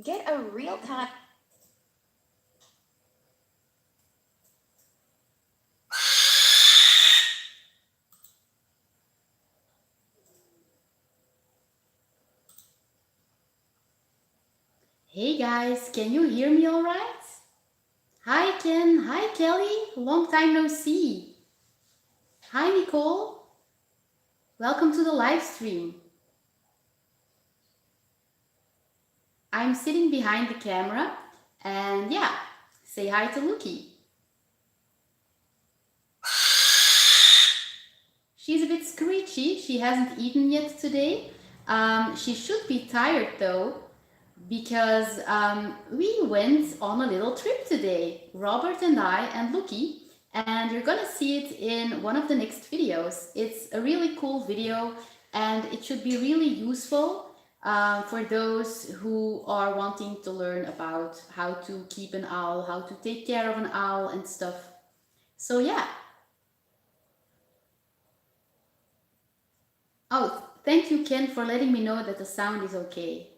get a real-time. Hey guys, can you hear me all right? Hi Ken, hi Kelly, long time no see. Hi Nicole, welcome to the live stream. I'm sitting behind the camera and yeah, say hi to Lookie. She's a bit screechy, she hasn't eaten yet today. She should be tired though, because we went on a little trip today, Robert and I and Lookie, and you're gonna see it in one of the next videos. It's a really cool video and it should be really useful for those who are wanting to learn about how to keep an owl, how to take care of an owl and stuff. So yeah. Oh, thank you Ken for letting me know that the sound is okay.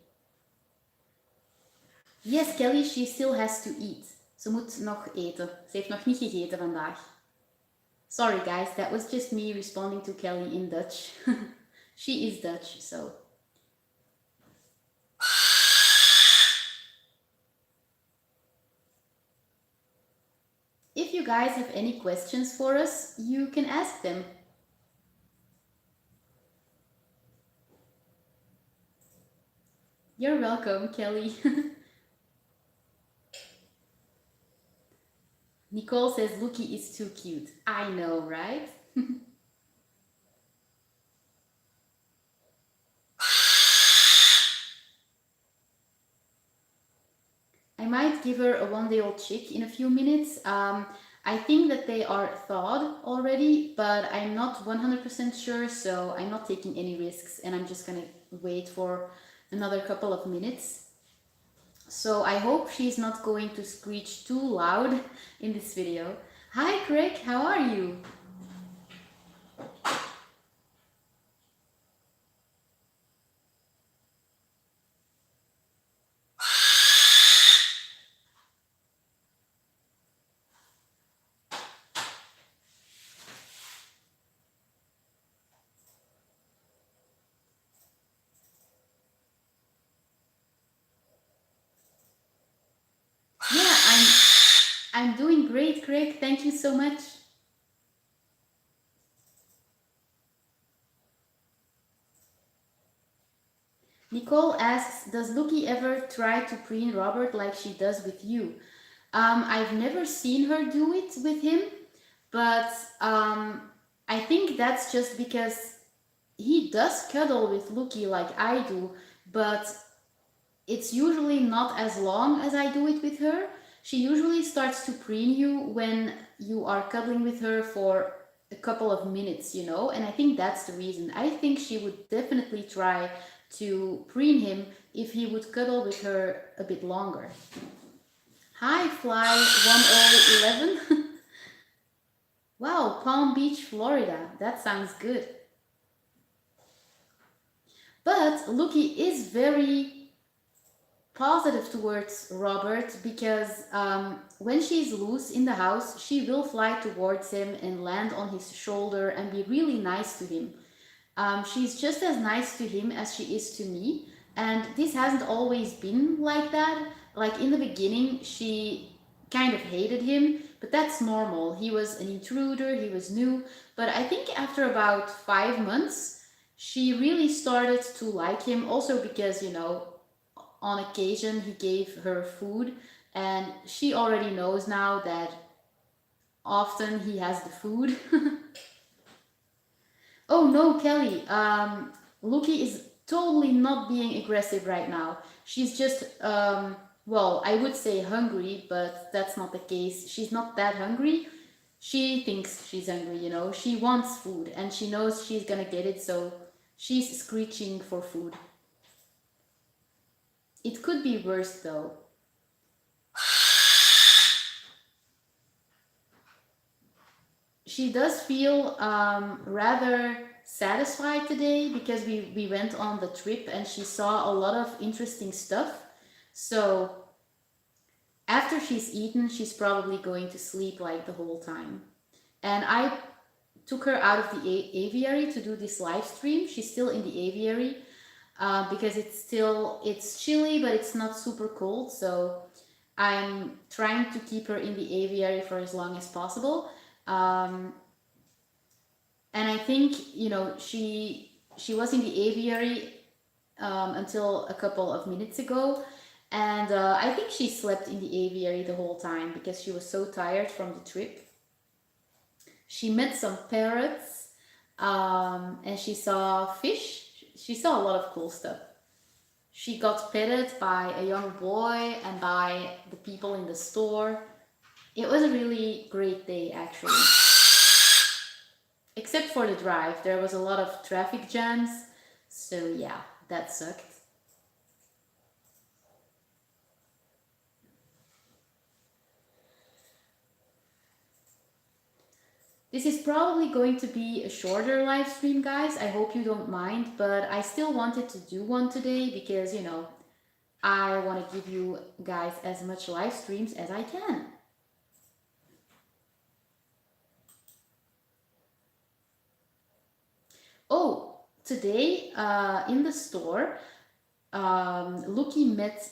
Yes, Kelly, she still has to eat. Ze moet nog eten. Ze heeft nog niet gegeten vandaag. Sorry guys, that was just me responding to Kelly in Dutch. She is Dutch, so. If you guys have any questions for us, you can ask them. You're welcome, Kelly. Nicole says Lookie is too cute. I know, right? I might give her a one-day-old chick in a few minutes. I think that they are thawed already, but I'm not 100% sure, so I'm not taking any risks and I'm just gonna wait for another couple of minutes. So I hope she's not going to screech too loud in this video. Hi Craig, how are you? Yeah, I'm doing great, Craig. Thank you so much. Nicole asks, does Lookie ever try to preen Robert like she does with you? I've never seen her do it with him, but I think that's just because he does cuddle with Lookie like I do, but it's usually not as long as I do it with her. She usually starts to preen you when you are cuddling with her for a couple of minutes, you know, and I think that's the reason. I think she would definitely try to preen him if he would cuddle with her a bit longer. Hi, Fly 1011. Wow, Palm Beach, Florida. That sounds good. But Lookie is very positive towards Robert because when she's loose in the house, she will fly towards him and land on his shoulder and be really nice to him. She's just as nice to him as she is to me, and this hasn't always been like that. Like in the beginning, she kind of hated him, but that's normal. He was an intruder, he was new, but I think after about 5 months, she really started to like him also because, you know, on occasion he gave her food and she already knows now that often he has the food. Oh no, Kelly, Lookie is totally not being aggressive right now. She's just, well, I would say hungry, but that's not the case. She's not that hungry. She thinks she's hungry, you know. She wants food and she knows she's gonna get it, so she's screeching for food. It could be worse though. She does feel rather satisfied today because we went on the trip and she saw a lot of interesting stuff. So after she's eaten, she's probably going to sleep like the whole time. And I took her out of the aviary to do this live stream. She's still in the aviary because it's chilly, but it's not super cold. So I'm trying to keep her in the aviary for as long as possible. Um, and I think she was in the aviary until a couple of minutes ago, and I think she slept in the aviary the whole time because she was so tired from the trip. She met some parrots, and she saw fish. She saw a lot of cool stuff. She got petted by a young boy and by the people in the store. It was a really great day, actually. Except for the drive, there was a lot of traffic jams, so yeah, that sucked. This is probably going to be a shorter live stream, guys. I hope you don't mind, but I still wanted to do one today because, I want to give you guys as much live streams as I can. Oh, today in the store, Lookie met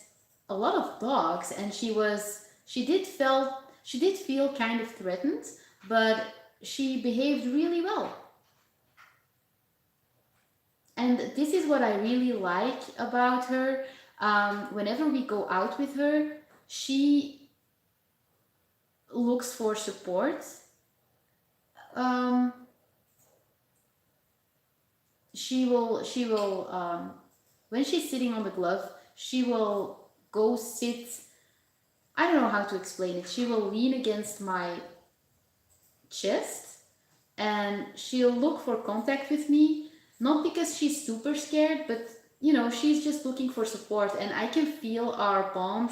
a lot of dogs, and she did feel kind of threatened, but she behaved really well. And this is what I really like about her. Whenever we go out with her, she looks for support. Um, she will when she's sitting on the glove, she will go sit. I don't know how to explain it. She will lean against my chest and she'll look for contact with me, not because she's super scared, but she's just looking for support, and I can feel our bond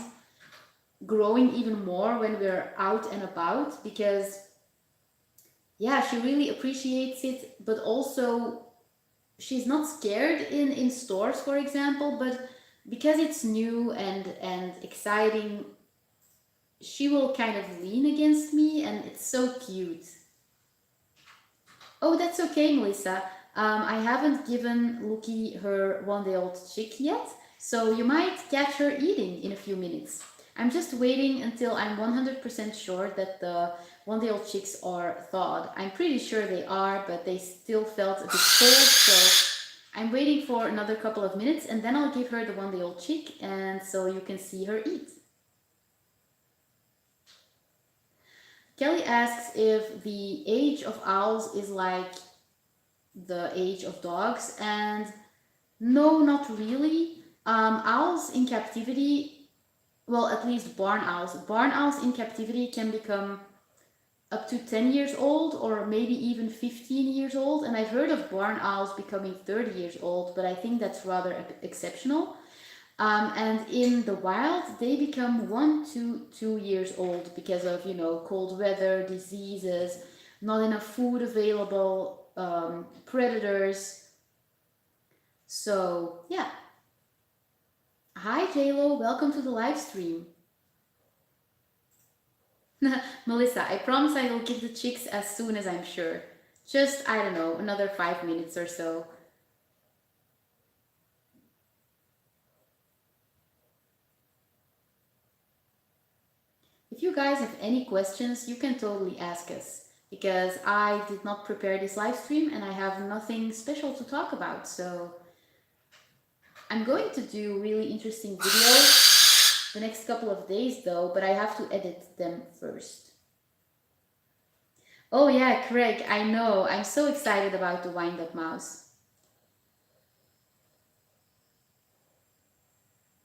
growing even more when we're out and about because yeah, she really appreciates it, but also she's not scared in stores, for example, but because it's new and exciting, she will kind of lean against me, and it's so cute. Oh, that's okay, Melissa. I haven't given Lookie her one-day-old chick yet, so you might catch her eating in a few minutes. I'm just waiting until I'm 100% sure that the one-day-old chicks are thawed. I'm pretty sure they are, but they still felt a bit cold, so I'm waiting for another couple of minutes, and then I'll give her the one-day-old chick, and so you can see her eat. Kelly asks if the age of owls is like the age of dogs, and no, not really. Owls in captivity, well, at least barn owls in captivity can become up to 10 years old or maybe even 15 years old, and I've heard of barn owls becoming 30 years old, but I think that's rather exceptional. And in the wild, they become 1 to 2 years old because of, cold weather, diseases, not enough food available, predators. So, yeah. Hi, JLo. Welcome to the live stream. Melissa, I promise I will give the chicks as soon as I'm sure. Just, I don't know, another 5 minutes or so. If you guys have any questions, you can totally ask us, because I did not prepare this live stream and I have nothing special to talk about. So I'm going to do really interesting videos the next couple of days though, but I have to edit them first. Oh yeah, Craig, I know. I'm so excited about the wind-up mouse.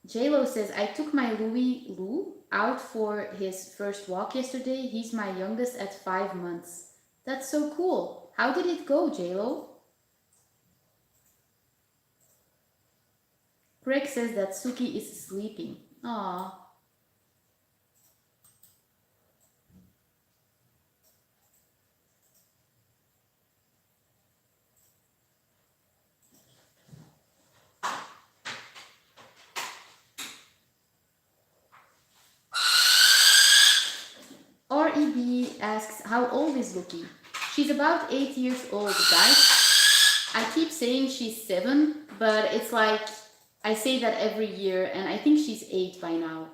JLo says, I took my Louie Lou out for his first walk yesterday. He's my youngest at 5 months. That's so cool. How did it go, JLo? Craig says that Suki is sleeping. Aww. B asks, how old is Lookie? She's about 8 years old, guys. I keep saying she's 7, but it's like I say that every year, and I think she's 8 by now.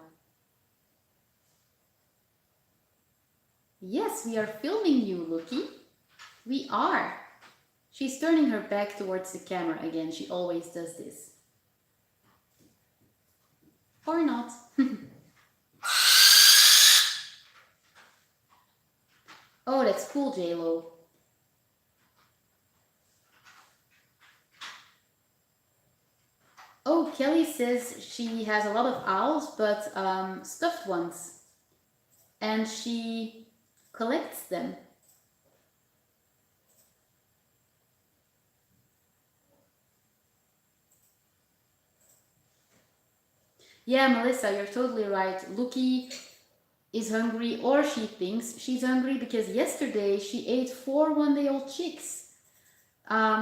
Yes, we are filming you, Lookie. We are. She's turning her back towards the camera again. She always does this. Or not. Oh, that's cool, J-Lo. Oh, Kelly says she has a lot of owls, but stuffed ones. And she collects them. Yeah, Melissa, you're totally right. Lookie is hungry, or she thinks she's hungry, because yesterday she ate 4 one-day-old chicks.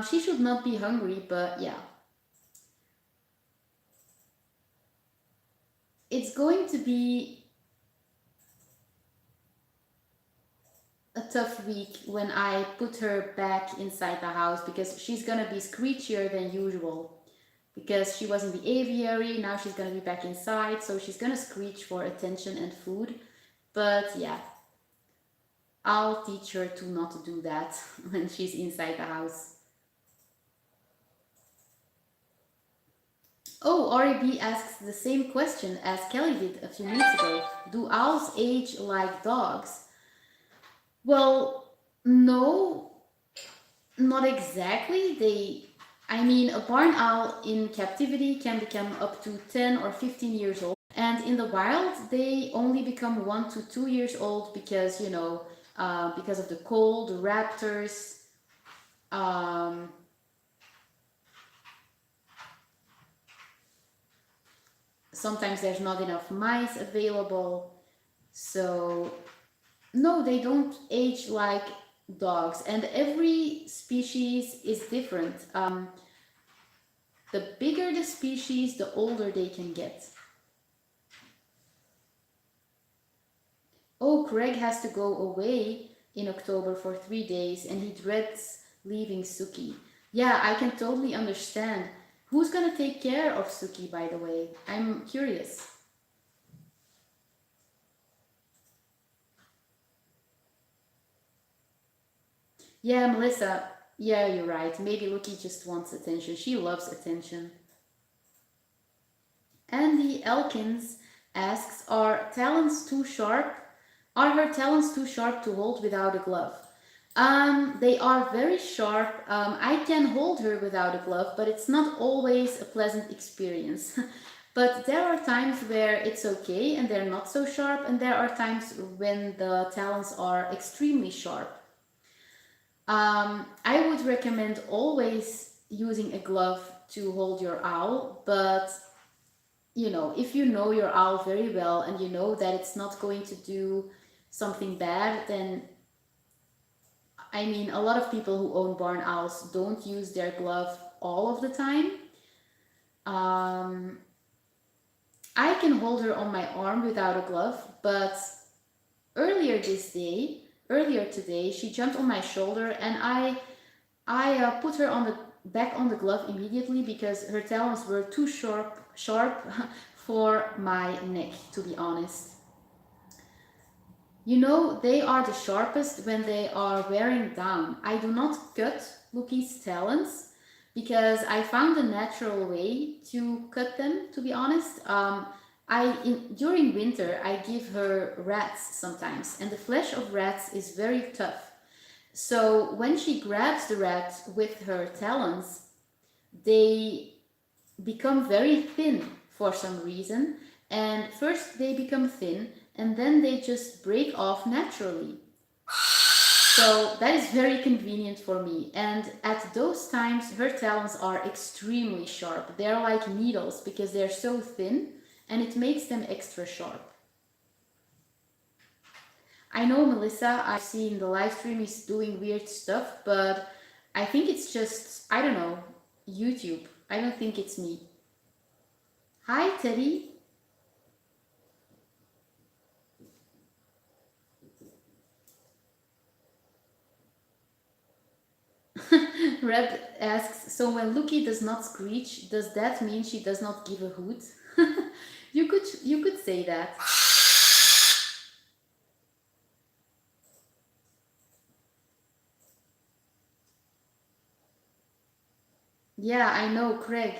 She should not be hungry, but yeah. It's going to be a tough week when I put her back inside the house, because she's gonna be screechier than usual. Because she was in the aviary, now she's gonna be back inside, so she's gonna screech for attention and food. But yeah, I'll teach her to not do that when she's inside the house. Oh, Ari B asks the same question as Kelly did a few minutes ago. Do owls age like dogs? Well, no, not exactly. I mean, a barn owl in captivity can become up to 10 or 15 years old. And in the wild, they only become 1 to 2 years old because, because of the cold, the raptors. Sometimes there's not enough mice available. So, no, they don't age like dogs. And every species is different. The bigger the species, the older they can get. Oh, Craig has to go away in October for 3 days and he dreads leaving Suki. Yeah, I can totally understand. Who's gonna take care of Suki, by the way? I'm curious. Yeah, Melissa. Yeah, you're right. Maybe Lookie just wants attention. She loves attention. Andy Elkins asks, are talons too sharp? Are her talons too sharp to hold without a glove? They are very sharp. I can hold her without a glove, but it's not always a pleasant experience. But there are times where it's okay and they're not so sharp, and there are times when the talons are extremely sharp. I would recommend always using a glove to hold your owl, but if you know your owl very well and you know that it's not going to do something bad, then I mean, a lot of people who own barn owls don't use their glove all of the time. I can hold her on my arm without a glove, but earlier today, she jumped on my shoulder and I put her on the back on the glove immediately because her talons were too sharp for my neck, to be honest. They are the sharpest when they are wearing down. I do not cut Lookie's talons because I found a natural way to cut them, to be honest. During winter, I give her rats sometimes, and the flesh of rats is very tough. So when she grabs the rat with her talons, they become very thin for some reason. And first they become thin, and then they just break off naturally. So that is very convenient for me. And at those times, her talons are extremely sharp. They're like needles because they're so thin, and it makes them extra sharp. I know Melissa, I've seen the live stream is doing weird stuff, but I think it's just, I don't know, YouTube. I don't think it's me. Hi, Teddy. Reb asks, so when Lookie does not screech, does that mean she does not give a hoot? You could say that. Yeah, I know, Craig.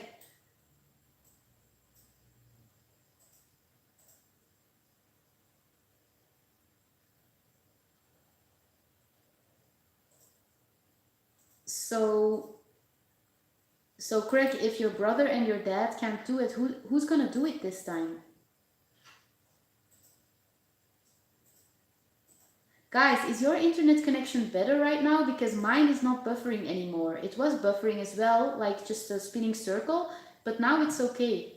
So so Craig, if your brother and your dad can't do it, who's gonna do it this time? Guys, is your internet connection better right now? Because mine is not buffering anymore. It was buffering as well, like just a spinning circle, but now it's okay.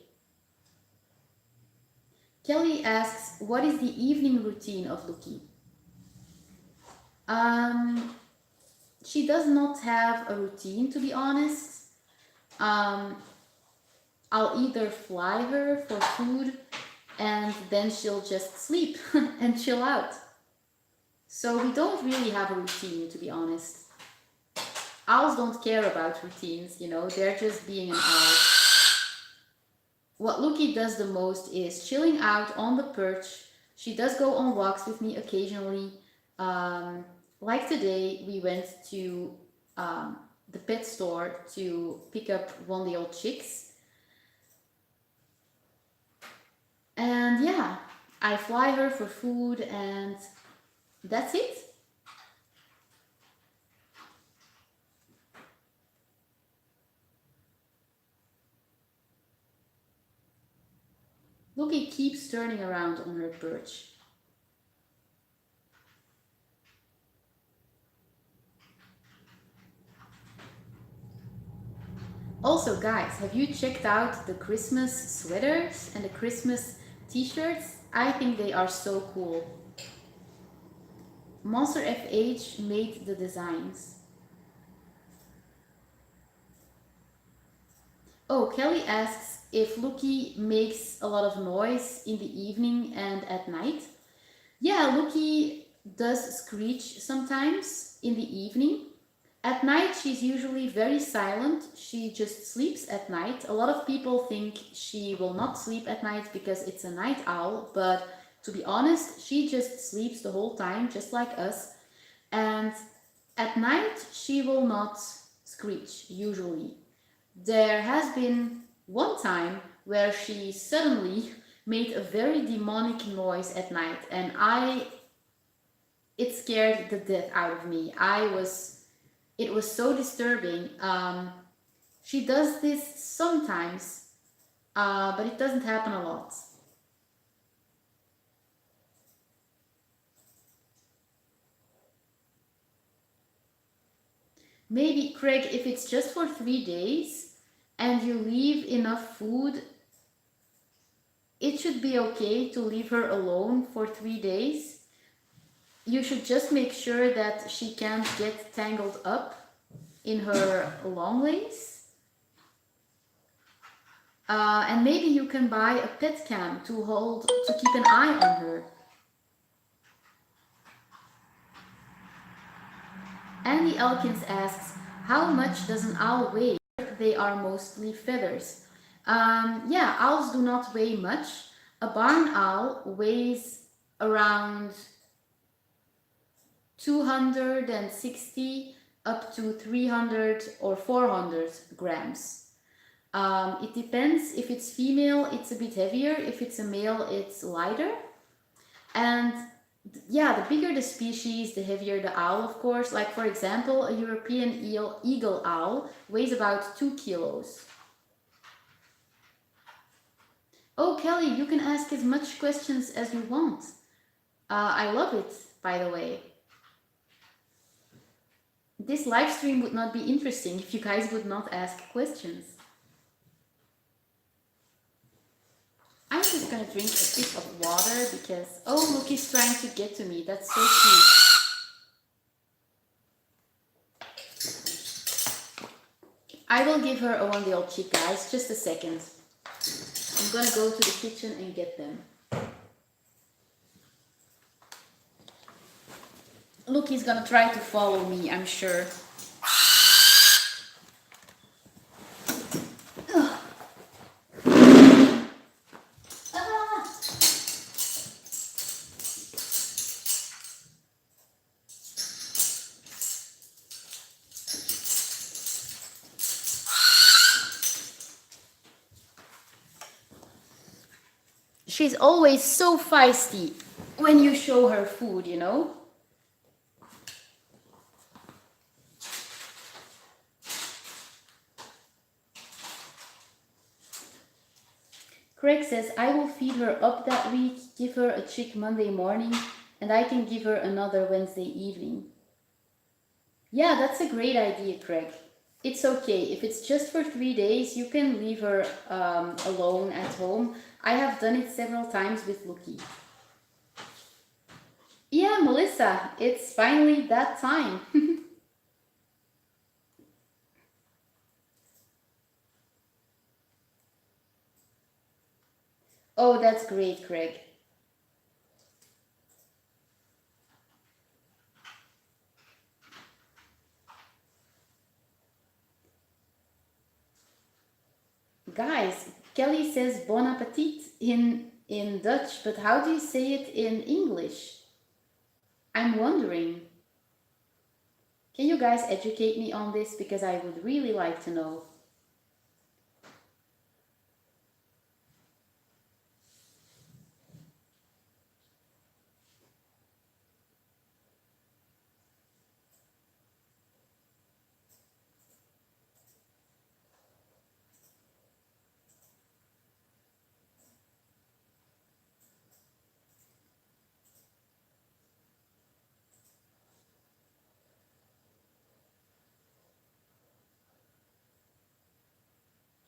Kelly asks, what is the evening routine of Lookie? Um, she does not have a routine, to be honest. Um, I'll either fly her for food and then she'll just sleep and chill out. So we don't really have a routine, to be honest. Owls don't care about routines, they're just being an owl. What Lookie does the most is chilling out on the perch. She does go on walks with me occasionally. Like today, we went to the pet store to pick up one of the old chicks. And yeah, I fly her for food and that's it. Lookie keeps turning around on her perch. Also, guys, have you checked out the Christmas sweaters and the Christmas t-shirts? I think they are so cool. Monster FH made the designs. Oh, Kelly asks if Lookie makes a lot of noise in the evening and at night. Yeah, Lookie does screech sometimes in the evening. At night, she's usually very silent. She just sleeps at night. A lot of people think she will not sleep at night because it's a night owl, but to be honest, she just sleeps the whole time, just like us. And at night, she will not screech, usually. There has been one time where she suddenly made a very demonic noise at night, and it scared the death out of me. It was so disturbing. She does this sometimes, but it doesn't happen a lot. Maybe, Craig, if it's just for 3 days and you leave enough food, it should be okay to leave her alone for 3 days. You should just make sure that she can't get tangled up in her long legs. And maybe you can buy a pet cam to keep an eye on her. Andy Elkins asks, how much does an owl weigh? They are mostly feathers. Yeah, owls do not weigh much. A barn owl weighs around 260 up to 300 or 400 grams. It depends. If it's female, it's a bit heavier. If it's a male, it's lighter. And yeah, the bigger the species, the heavier the owl, of course. Like, for example, a European eagle owl weighs about 2 kilos. Oh, Kelly, you can ask as much questions as you want. I love it, by the way. This live stream would not be interesting if you guys would not ask questions. I'm just gonna drink a sip of water because, oh, look, he's trying to get to me. That's so cute. I will give her a one-day-old chick, guys. Just a second. I'm gonna go to the kitchen and get them. Look, he's gonna try to follow me, I'm sure. she's always so feisty when you show her food, you know? Craig says, I will feed her up that week, give her a chick Monday morning, and I can give her another Wednesday evening. Yeah, that's a great idea, Craig. It's okay. If it's just for 3 days, you can leave her alone at home. I have done it several times with Lookie. Yeah, Melissa, it's finally that time. Oh, that's great, Craig. Guys, Kelly says bon appetit in Dutch, but how do you say it in English? I'm wondering. Can you guys educate me on this? Because I would really like to know.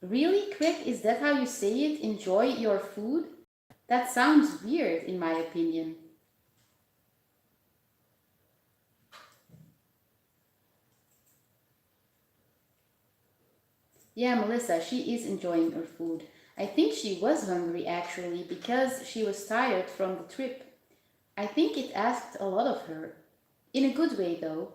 Really, Craig? Is that how you say it? Enjoy your food? That sounds weird, in my opinion. Yeah, Melissa, she is enjoying her food. I think she was hungry actually because she was tired from the trip. I think it asked a lot of her. In a good way, though.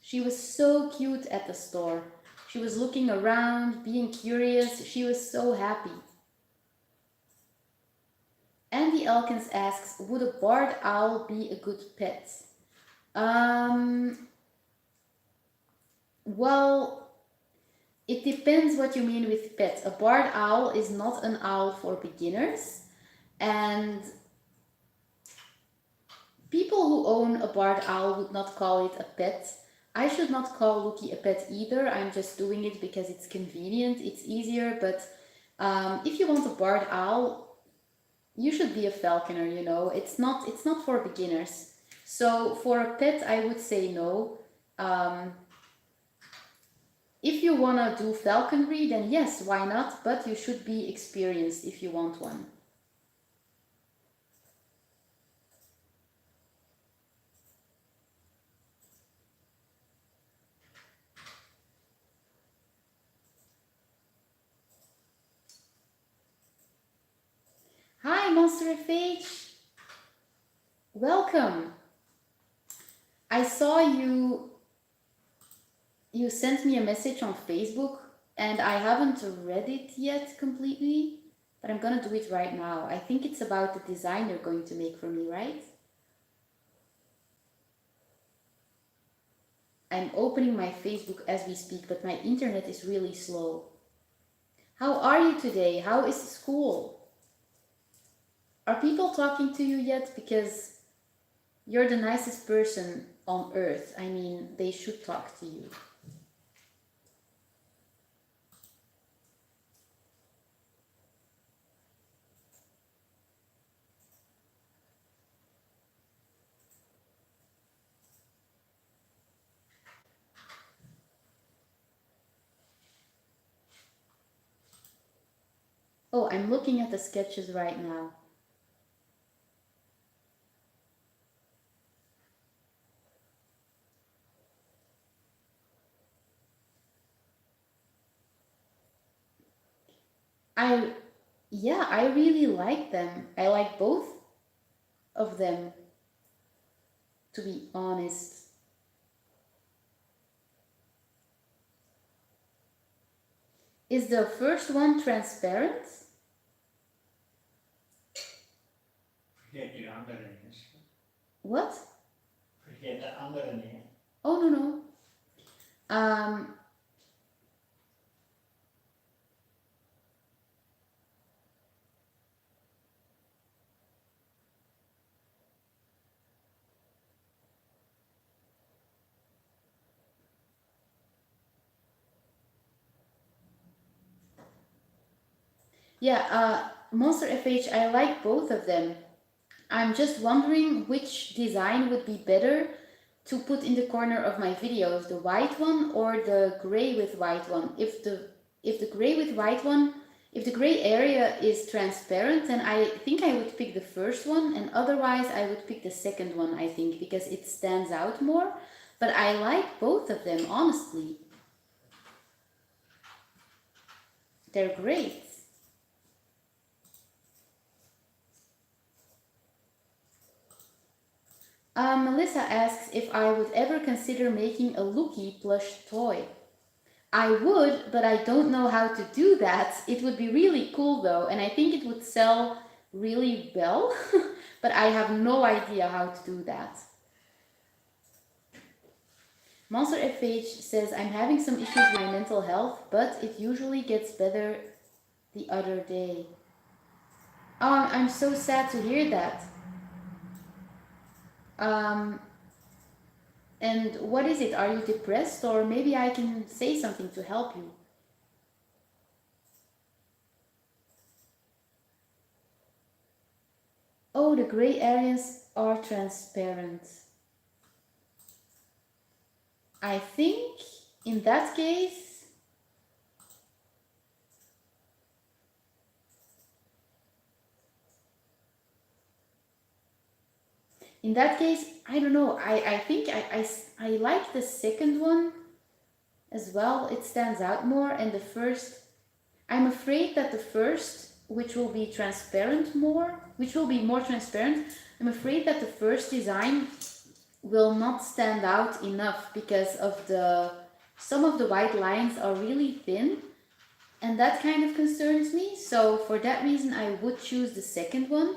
She was so cute at the store. She was looking around, being curious. She was so happy. Andy Elkins asks, would a barred owl be a good pet? Um, well, it depends what you mean with pet. A barred owl is not an owl for beginners, and people who own a barred owl would not call it a pet. I should not call Lookie a pet either. I'm just doing it because it's convenient, it's easier, but if you want a barred owl, you should be a falconer, you know. It's not for beginners. So for a pet, I would say no. Um, if you want to do falconry, then yes, why not? But you should be experienced if you want one. Hi, Monster FH. Welcome. I saw you sent me a message on Facebook and I haven't read it yet completely, but I'm gonna do it right now. I think it's about the design you're going to make for me, right? I'm opening my Facebook as we speak, but my internet is really slow. How are you today? How is school? Are people talking to you yet? Because you're the nicest person on earth. I mean, they should talk to you. Oh, I'm looking at the sketches right now. I, yeah, I really like them. I like both of them, to be honest. Is the first one transparent? Vergeet die andere niet. What? Vergeet de andere niet. Oh, no, no. Yeah, Monster FH, I like both of them. I'm just wondering which design would be better to put in the corner of my videos, the white one or the gray with white one. If the gray with white one, if the gray area is transparent, then I think I would pick the first one, and otherwise I would pick the second one, I think, because it stands out more. But I like both of them, honestly. They're great. Melissa asks if I would ever consider making a Lookie plush toy. I would, but I don't know how to do that. It would be really cool though, and I think it would sell really well, but I have no idea how to do that. Monster FH says, I'm having some issues with my mental health, but it usually gets better the other day. Oh, I'm so sad to hear that. Um, and what is it? Are you depressed? Or maybe I can say something to help you. Oh, the gray areas are transparent. I think in that case, I don't know. I think I like the second one as well. It stands out more. And the first, I'm afraid that the first, which will be transparent more, which will be more transparent, I'm afraid that the first design will not stand out enough because of some of the white lines are really thin, and that kind of concerns me. So for that reason I would choose the second one,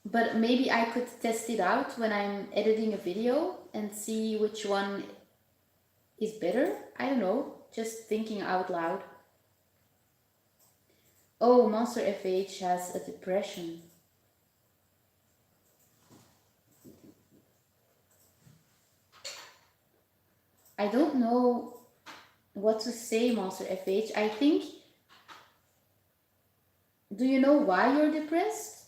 but maybe I could test it out when I'm editing a video and see which one is better. I don't know, just thinking out loud. Oh, Monster FH has a depression. I don't know what to say, Monster FH. I think, do you know why you're depressed?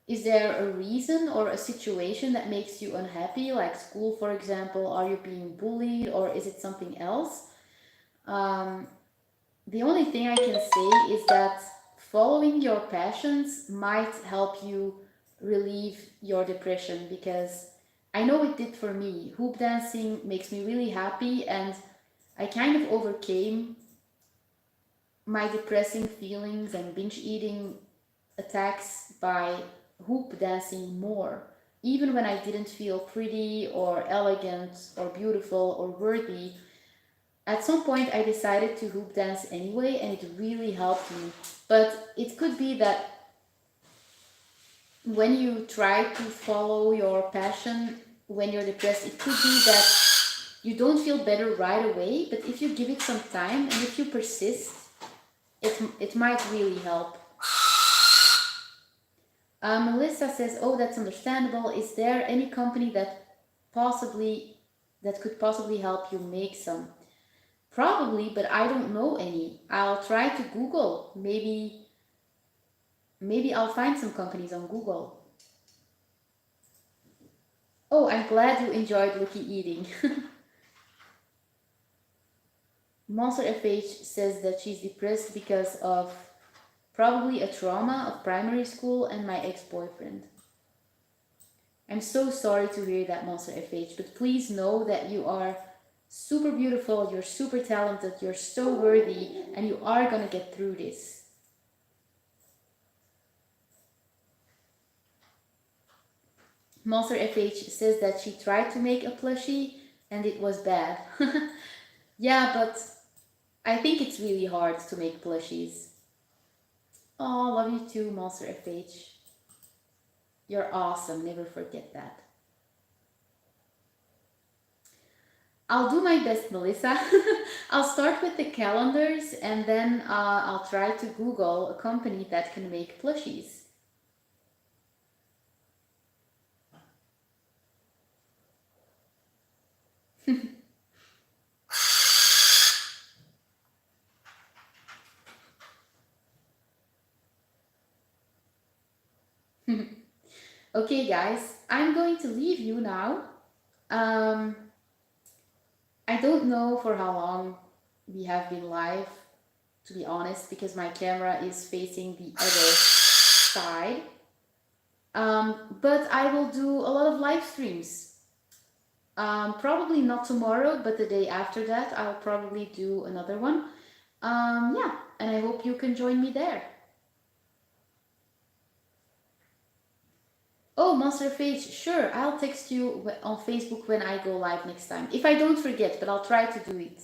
Is there a reason or a situation that makes you unhappy, like school, for example? Are you being bullied, or is it something else? Um, the only thing I can say is that following your passions might help you relieve your depression, because I know it did for me. Hoop dancing makes me really happy, and I kind of overcame my depressing feelings and binge eating attacks by hoop dancing more. Even when I didn't feel pretty or elegant or beautiful or worthy, at some point I decided to hoop dance anyway, and it really helped me. But it could be that when you try to follow your passion when you're depressed, it could be that you don't feel better right away, but if you give it some time and if you persist, it might really help. Melissa says, "Oh, that's understandable. Is there any company that could possibly help you make some?" Probably, but I don't know any. I'll try to Google. Maybe I'll find some companies on Google. Oh, I'm glad you enjoyed Lookie eating. Monster FH says that she's depressed because of probably a trauma of primary school and my ex-boyfriend. I'm so sorry to hear that, Monster FH, but please know that you are super beautiful, you're super talented, you're so worthy, and you are gonna get through this. Monster FH says that she tried to make a plushie and it was bad. Yeah, but I think it's really hard to make plushies. Oh, love you too, Monster FH. You're awesome, never forget that. I'll do my best, Melissa. I'll start with the calendars, and then I'll try to Google a company that can make plushies. Okay, guys, I'm going to leave you now. I don't know for how long we have been live, to be honest, because my camera is facing the other side. But I will do a lot of live streams. Probably not tomorrow, but the day after that, I'll probably do another one. Yeah, and I hope you can join me there. Oh, Monster of Age, sure, I'll text you on Facebook when I go live next time. If I don't forget, but I'll try to do it.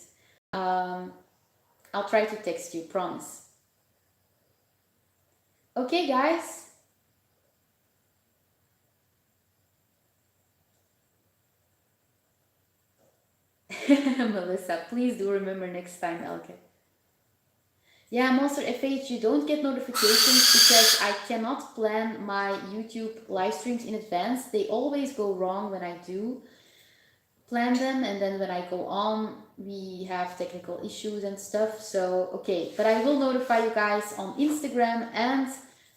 I'll try to text you, promise. Okay, guys. Melissa, please do remember next time, Elke. Yeah, Monster FH, you don't get notifications because I cannot plan my YouTube live streams in advance. They always go wrong when I do plan them, and then when I go on, we have technical issues and stuff. So, okay, but I will notify you guys on Instagram, and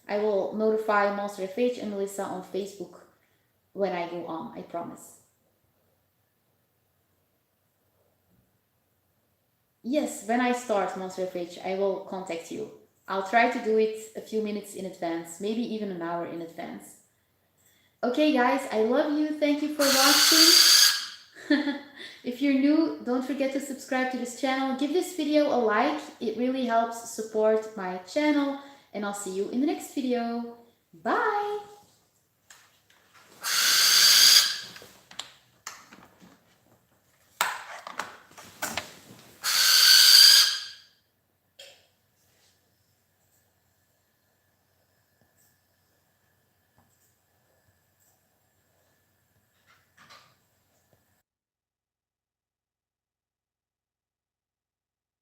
I will notify Monster FH and Melissa on Facebook when I go on, I promise. Yes, when I start Monster FH, I will contact you. I'll try to do it a few minutes in advance, maybe even an hour in advance. Okay, guys, I love you. Thank you for watching. If you're new, don't forget to subscribe to this channel. Give this video a like. It really helps support my channel. And I'll see you in the next video. Bye!